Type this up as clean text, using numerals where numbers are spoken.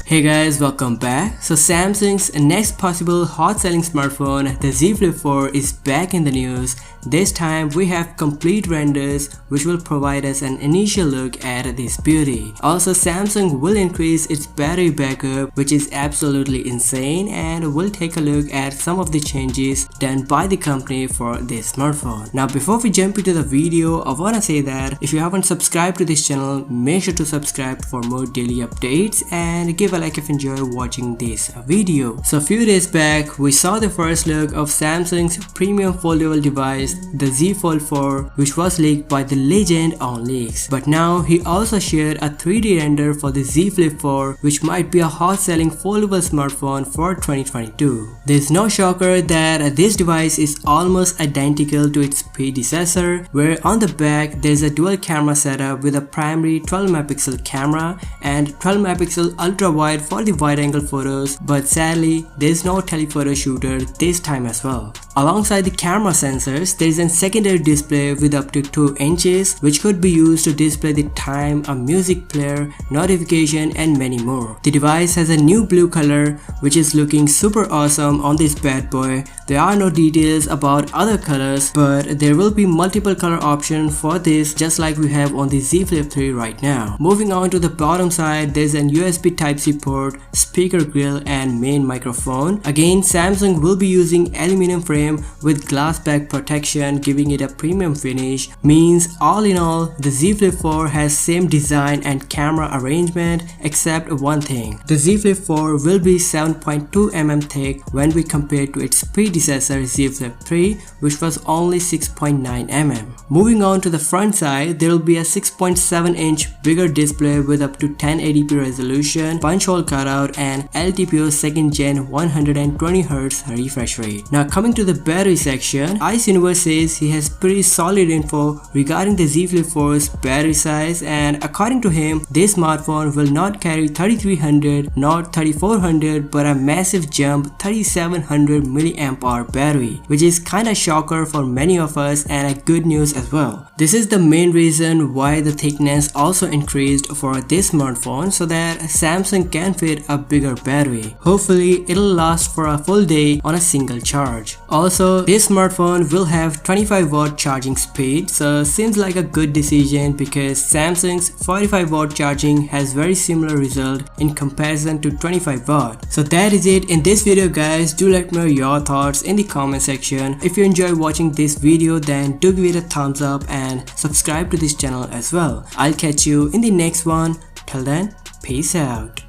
Hey guys, welcome back. So Samsung's next possible hot selling smartphone, the Z Flip 4, is back in the news. This time we have complete renders which will provide us an initial look at this beauty. Also, Samsung will increase its battery backup, which is absolutely insane, and we'll take a look at some of the changes done by the company for this smartphone. Now before we jump into the video, I wanna say that if you haven't subscribed to this channel, make sure to subscribe for more daily updates and give a like if you enjoy watching this video. So a few days back we saw the first look of Samsung's premium foldable device, the Z Fold 4, which was leaked by the legend on leaks. But now he also shared a 3D render for the Z Flip 4, which might be a hot selling foldable smartphone for 2022. There's no shocker that this device is almost identical to its predecessor, where on the back there's a dual camera setup with a primary 12 megapixel camera and 12 megapixel ultra wide for the wide angle photos, but sadly there's no telephoto shooter this time as well. Alongside the camera sensors, there is a secondary display with up to 2 inches, which could be used to display the time, a music player, notification, and many more. The device has a new blue color, which is looking super awesome on this bad boy. There are no details about other colors, but there will be multiple color options for this, just like we have on the Z Flip 3 right now. Moving on to the bottom side, there's an USB Type-C port, speaker grill, and main microphone. Again, Samsung will be using aluminum frame with glass back protection, giving it a premium finish. Means all in all, the Z Flip 4 has same design and camera arrangement except one thing. The Z Flip 4 will be 7.2 mm thick when we compare to its predecessor Z Flip 3, which was only 6.9 mm. Moving on to the front side, there will be a 6.7-inch bigger display with up to 1080p resolution, punch hole cutout, and LTPO 2nd Gen 120Hz refresh rate. Now coming to the battery section, Ice Universe says he has pretty solid info regarding the Z Flip 4's battery size, and according to him, this smartphone will not carry 3300 nor 3400 but a massive jump 3700 mAh battery, which is kinda shocker for many of us and a good news as well. This is the main reason why the thickness also increased for this smartphone, so that Samsung can fit a bigger battery. Hopefully it'll last for a full day on a single charge. Also, this smartphone will have 25-watt charging speed, so seems like a good decision because Samsung's 45-watt charging has very similar result in comparison to 25-watt. So that is it in this video guys. Do let me know your thoughts in the comment section. If you enjoy watching this video, then do give it a thumbs up and subscribe to this channel as well. I'll catch you in the next one. Till then, peace out.